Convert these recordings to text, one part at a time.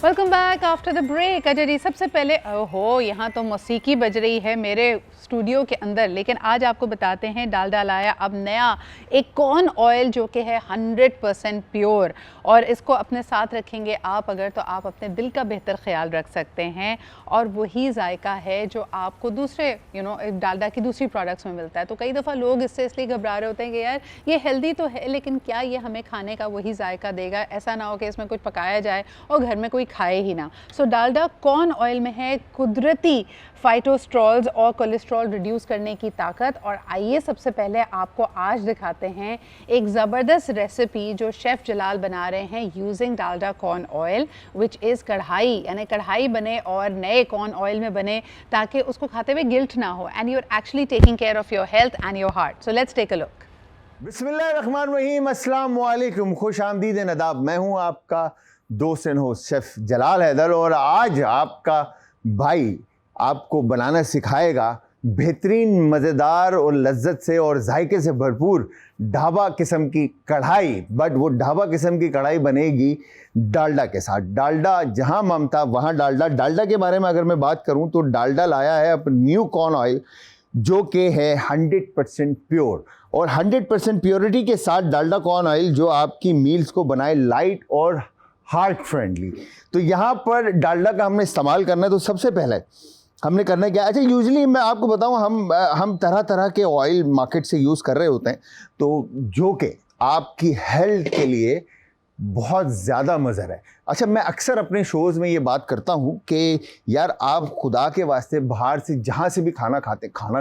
Welcome back after the break. अच्छा जी, सबसे पहले ओहो यहाँ तो मौसीकी बज रही है मेरे स्टूडियो के अंदर, लेकिन आज आपको बताते हैं डालडा लाया अब नया एक कॉर्न ऑयल जो कि है 100% प्योर, और इसको अपने साथ रखेंगे आप अगर, तो आप अपने दिल का बेहतर ख्याल रख सकते हैं। और वही जायका है जो आपको दूसरे डालडा की दूसरी प्रोडक्ट्स में मिलता है। तो कई दफ़ा लोग इससे इसलिए घबरा रहे होते हैं कि यार ये हेल्दी तो है, लेकिन क्या ये हमें खाने का वही जायका देगा? ऐसा ना हो कि इसमें कुछ पकाया जाए और घर में कोई खाए ही ना। सो डालडा कॉर्न ऑयल में है कुदरती फाइटोस्ट्रॉल्स और कोलेस्ट्रॉल रिड्यूस करने की ताकत। और आइए सबसे पहले आपको आज दिखाते हैं एक ज़बरदस्त रेसिपी जो शेफ़ जलाल बना रहे हैं using Dalda corn oil, which is कढ़ाई। यानी कढ़ाई बने और नए कॉर्न ऑयल में बने ताकि उसको खाते हुए गिल्ट ना हो, and you are actually taking care of your health and your heart. So let's take a look. बिस्मिल्लाहिर्रहमानिर्रहीम, अस्सलाम वालेकुम, खुश आमदीद नदाब। मैं हूं आपका दोस्त एंड होस्ट शेफ जलाल हैदर, और आज आपका भाई आपको बनाना सिखाएगा बेहतरीन, मज़ेदार और लज्जत से और जायके से भरपूर ढाबा किस्म की कढ़ाई। बट वो ढाबा किस्म की कढ़ाई बनेगी डालडा के साथ। डालडा जहां ममता वहां डालडा। डालडा के बारे में अगर मैं बात करूं तो डालडा लाया है अपना न्यू कॉर्न ऑयल जो कि है 100% प्योर, और 100% प्योरिटी के साथ डालडा कॉर्न ऑयल जो आपकी मील्स को बनाए लाइट और हार्ट फ्रेंडली। तो यहाँ पर डालडा का हमने इस्तेमाल करना है। तो सबसे पहले हमने करना क्या? अच्छा, यूजुअली मैं आपको बताऊँ, हम तरह तरह के ऑयल मार्केट से यूज़ कर रहे होते हैं, तो जो कि आपकी हेल्थ के लिए बहुत ज़्यादा मज़र है। अच्छा, मैं अक्सर अपने शोज़ में ये बात करता हूँ कि यार आप खुदा के वास्ते बाहर से जहाँ से भी खाना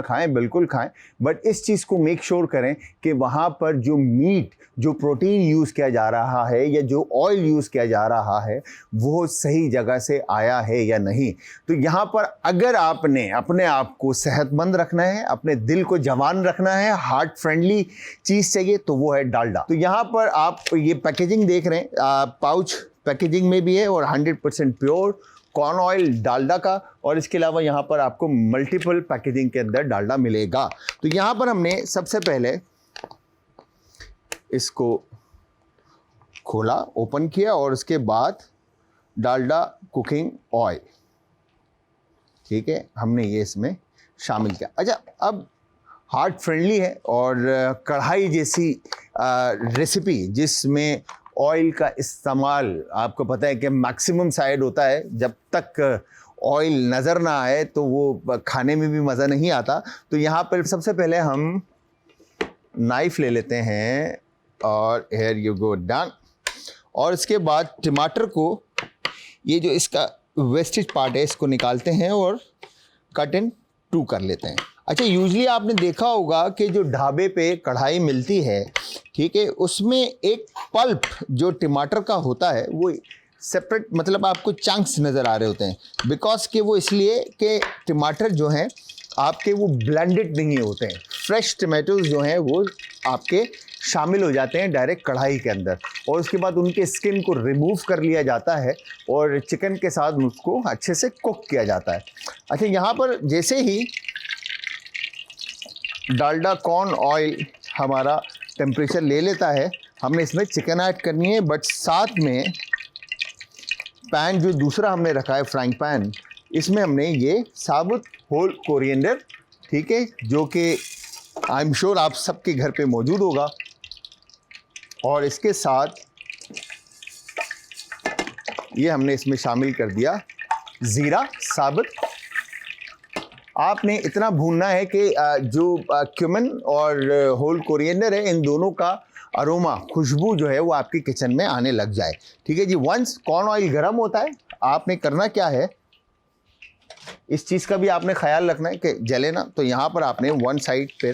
खाएं, बिल्कुल खाएं, बट इस चीज़ को मेक श्योर करें कि वहाँ पर जो मीट, जो प्रोटीन यूज़ किया जा रहा है या जो ऑयल यूज़ किया जा रहा है वो सही जगह से आया है या नहीं। तो यहाँ पर अगर आपने अपने आप को सेहतमंद रखना है, अपने दिल को जवान रखना है, हार्ट फ्रेंडली चीज़ चाहिए, तो वो है डालडा। तो यहाँ पर आप ये पैकेजिंग देख रहे हैं, पाउच पैकेजिंग में भी है, और 100% प्योर कॉर्न ऑयल डालडा का। और इसके अलावा यहाँ पर आपको मल्टीपल पैकेजिंग के अंदर डालडा मिलेगा। तो यहाँ पर हमने सबसे पहले इसको खोला, ओपन किया, और उसके बाद डालडा कुकिंग ऑयल, ठीक है, हमने ये इसमें शामिल किया। अच्छा, अब हार्ट फ्रेंडली है और कढ़ाई जैसी रेसिपी जिसमें ऑयल का इस्तेमाल आपको पता है कि मैक्सिमम साइड होता है। जब तक ऑयल नज़र ना आए तो वो खाने में भी मज़ा नहीं आता। तो यहाँ पर सबसे पहले हम नाइफ़ ले लेते हैं, और हेयर यू गो डन। और इसके बाद टमाटर को, ये जो इसका वेस्टेज पार्ट है, इसको निकालते हैं और कट इन टू कर लेते हैं। अच्छा, यूजुअली आपने देखा होगा कि जो ढाबे पे कढ़ाई मिलती है, ठीक है, उसमें एक पल्प जो टमाटर का होता है वो सेपरेट, मतलब आपको चंक्स नज़र आ रहे होते हैं, बिकॉज कि वो इसलिए कि टमाटर जो हैं आपके वो ब्लेंडेड नहीं होते हैं। फ्रेश टमाटोज जो हैं वो आपके शामिल हो जाते हैं डायरेक्ट कढ़ाई के अंदर, और उसके बाद उनके स्किन को रिमूव कर लिया जाता है और चिकन के साथ उसको अच्छे से कुक किया जाता है। अच्छा, यहाँ पर जैसे ही डालडा कॉर्न ऑयल हमारा टेम्परेचर ले लेता है, हमने इसमें चिकन ऐड करनी है, बट साथ में पैन जो दूसरा हमने रखा है, फ्राइंग पैन, इसमें हमने ये साबुत होल कोरिएंडर, ठीक है, जो कि आई एम श्योर आप सबके घर पे मौजूद होगा, और इसके साथ ये हमने इसमें शामिल कर दिया ज़ीरा साबुत। आपने इतना भूनना है कि जो क्यूमिन और होल कोरिएंडर है, इन दोनों का अरोमा, खुशबू जो है वो आपके किचन में आने लग जाए, ठीक है जी। वंस कॉर्न ऑयल गर्म होता है, आपने करना क्या है, इस चीज़ का भी आपने ख्याल रखना है कि जले ना। तो यहाँ पर आपने वन साइड पे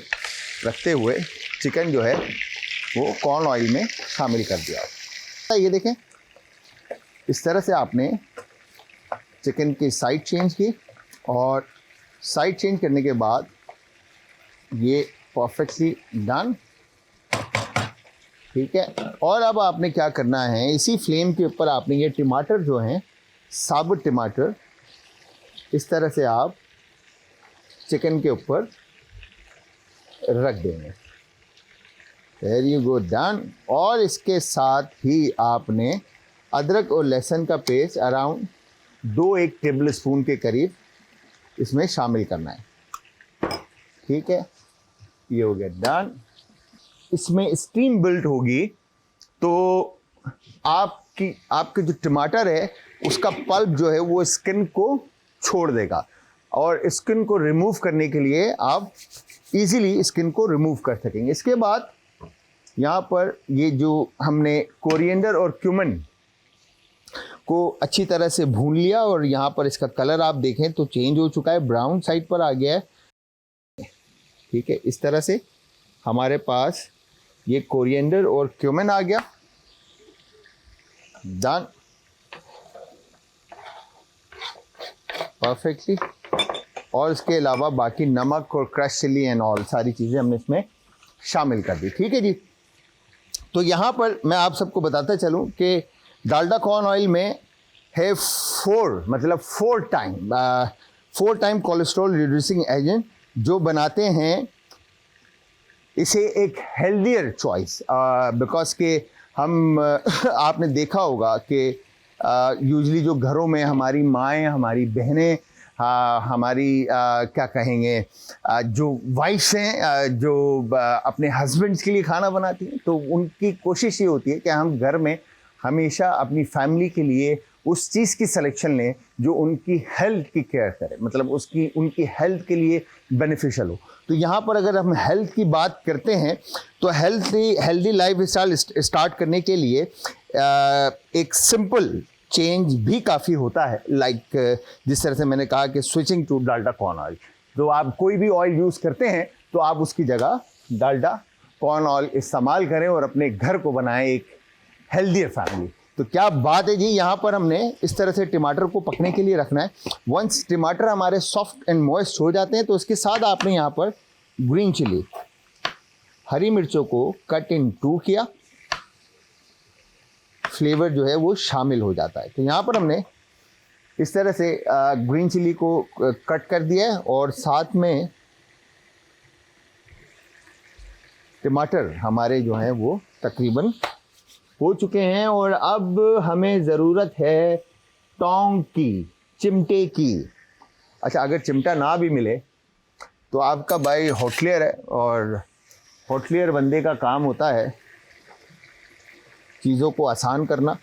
रखते हुए चिकन जो है वो कॉर्न ऑयल में शामिल कर दिया। ये देखें, इस तरह से आपने चिकन की साइड चेंज की, और साइड चेंज करने के बाद ये परफेक्टली डन, ठीक है। और अब आपने क्या करना है, इसी फ्लेम के ऊपर आपने ये टमाटर जो हैं, साबुत टमाटर, इस तरह से आप चिकन के ऊपर रख देंगे। There you go, done. और इसके साथ ही आपने अदरक और लहसुन का पेस्ट अराउंड 2-1 टेबल स्पून के करीब इसमें शामिल करना है। ठीक है, ये हो गया डन। इसमें स्टीम बिल्ट होगी तो आपके जो टमाटर है उसका पल्प जो है वो स्किन को छोड़ देगा, और स्किन को रिमूव करने के लिए आप इजीली स्किन को रिमूव कर सकेंगे। इसके बाद यहाँ पर ये जो हमने कोरिएंडर और क्यूमिन को अच्छी तरह से भून लिया, और यहाँ पर इसका कलर आप देखें तो चेंज हो चुका है, ब्राउन साइड पर आ गया है। ठीक है, इस तरह से हमारे पास ये कोरिएंडर और क्यूमिन आ गया। Done, perfectly. और इसके अलावा बाकी नमक और क्रश चिली एंड ऑल सारी चीज़ें हमने इसमें शामिल कर दी। ठीक है जी। तो यहाँ पर मैं आप सबको बताता चलूँ कि डालडा कॉर्न ऑयल में है 4 टाइम कोलेस्ट्रॉल रिड्यूसिंग एजेंट, जो बनाते हैं इसे एक हेल्दियर चॉइस, बिकॉज के हम आपने देखा होगा कि यूजली जो घरों में हमारी माएँ, हमारी बहनें, हमारी क्या कहेंगे, जो वाइफ्स हैं, जो अपने हस्बैंड्स के लिए खाना बनाती हैं, तो उनकी कोशिश ये होती है कि हम घर में हमेशा अपनी फैमिली के लिए उस चीज़ की सिलेक्शन लें जो उनकी हेल्थ की केयर करे, मतलब उनकी हेल्थ के लिए बेनिफिशियल हो। तो यहाँ पर अगर हम हेल्थ की बात करते हैं तो हेल्दी लाइफ स्टाइल स्टार्ट करने के लिए एक सिंपल चेंज भी काफ़ी होता है। लाइक जिस तरह से मैंने कहा कि switching to Dalda corn oil, तो आप कोई भी ऑयल यूज़ करते हैं तो आप उसकी जगह डालडा कॉर्न ऑयल इस्तेमाल करें और अपने घर को बनाएं एक हेल्दियर फैमिली। तो क्या बात है जी। यहाँ पर हमने इस तरह से टमाटर को पकने के लिए रखना है। वंस टमाटर हमारे सॉफ्ट एंड मॉइस्ट हो जाते हैं तो उसके साथ आपने यहाँ पर ग्रीन चिली, हरी मिर्चों को कट इन 2 किया, फ्लेवर जो है वो शामिल हो जाता है। तो यहाँ पर हमने इस तरह से ग्रीन चिली को कट कर दिया है, और साथ में टमाटर हमारे जो हैं वो तकरीबन हो चुके हैं। और अब हमें ज़रूरत है टोंग की, चिमटे की। अच्छा, अगर चिमटा ना भी मिले तो आपका भाई होटलियर है, और होटलियर बंदे का काम होता है चीज़ों को आसान करना।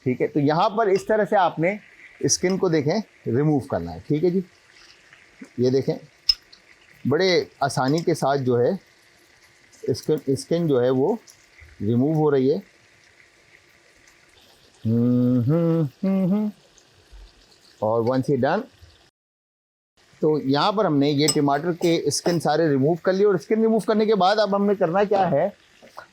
ठीक है, तो यहाँ पर इस तरह से आपने स्किन को देखें रिमूव करना है। ठीक है जी, ये देखें बड़े आसानी के साथ जो है स्किन जो है वो रिमूव हो रही है। और वंस ये डन, तो यहाँ पर हमने ये टमाटर के स्किन सारे रिमूव कर लिए। और स्किन रिमूव करने के बाद अब हमने करना क्या है,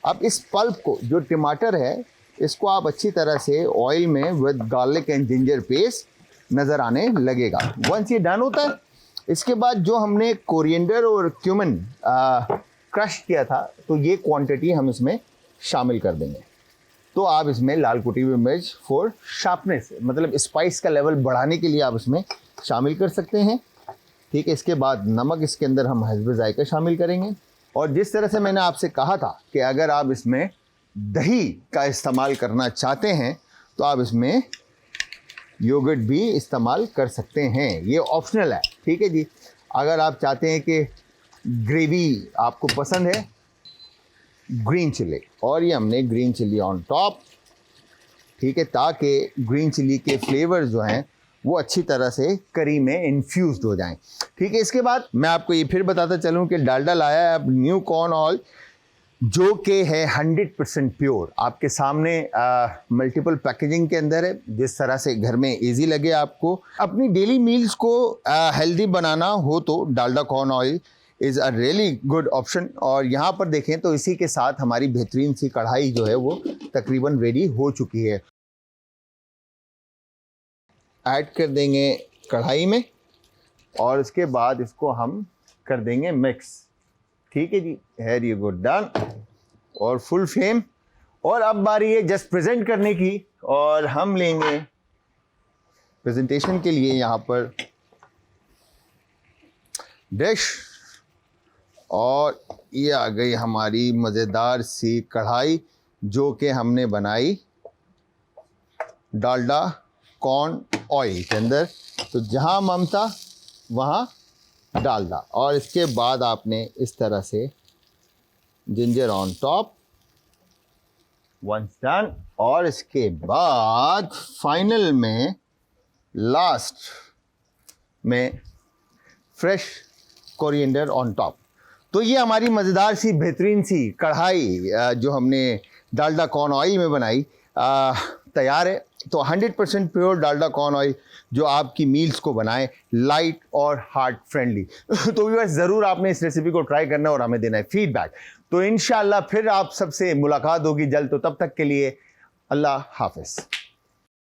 अब इस पल्प को, जो टमाटर है, इसको आप अच्छी तरह से ऑयल में with garlic and ginger paste नज़र आने लगेगा। वंस ये डन होता है, इसके बाद जो हमने कोरिएंडर और क्यूमिन क्रश किया था, तो ये क्वांटिटी हम इसमें शामिल कर देंगे। तो आप इसमें लाल कुटी हुई मिर्च फॉर शार्पनेस, मतलब स्पाइस का लेवल बढ़ाने के लिए आप इसमें शामिल कर सकते हैं। ठीक है, इसके बाद नमक इसके अंदर हम हस्बे जायका शामिल करेंगे। और जिस तरह से मैंने आपसे कहा था कि अगर आप इसमें दही का इस्तेमाल करना चाहते हैं तो आप इसमें योगर्ट भी इस्तेमाल कर सकते हैं, ये ऑप्शनल है। ठीक है जी, अगर आप चाहते हैं कि ग्रेवी आपको पसंद है, ग्रीन चिली, और ये हमने ग्रीन चिली ऑन टॉप। ठीक है, ताकि ग्रीन चिली के फ्लेवर्स जो हैं वो अच्छी तरह से करी में इन्फ्यूज़ड हो जाएं। ठीक है, इसके बाद मैं आपको ये फिर बताता चलूँ कि डालडा लाया है अब न्यू कॉर्न ऑयल, जो कि है 100% प्योर। आपके सामने मल्टीपल पैकेजिंग के अंदर है, जिस तरह से घर में इजी लगे आपको। अपनी डेली मील्स को हेल्दी बनाना हो तो Dalda corn oil is a really good option. और यहाँ पर देखें तो इसी के साथ हमारी बेहतरीन सी कढ़ाई जो है वो तकरीबन रेडी हो चुकी है। ऐड कर देंगे कढ़ाई में, और इसके बाद इसको हम कर देंगे मिक्स। ठीक है जी, हैर यू गुड डन, और फुल फ्लेम। और अब बारी है जस्ट प्रेजेंट करने की, और हम लेंगे प्रेजेंटेशन के लिए यहाँ पर डिश, और ये आ गई हमारी मज़ेदार सी कढ़ाई जो कि हमने बनाई डालडा कॉर्न ऑयल के अंदर। तो जहाँ ममता वहाँ डालडा, और इसके बाद आपने इस तरह से ginger on top, once done. और इसके बाद फाइनल में लास्ट में फ्रेश कोरिएंडर ऑन टॉप। तो ये हमारी मज़ेदार सी बेहतरीन सी कढ़ाई जो हमने डालडा कॉर्न ऑयल में बनाई तैयार है। तो 100% प्योर डालडा कॉर्न ऑयल जो आपकी मील्स को बनाए लाइट और हार्ट फ्रेंडली। तो व्यूअर्स ज़रूर आपने इस रेसिपी को ट्राई करना और हमें देना है फीडबैक। तो इंशाल्लाह फिर आप सबसे मुलाकात होगी जल्द। तो तब तक के लिए अल्लाह हाफ़िज़।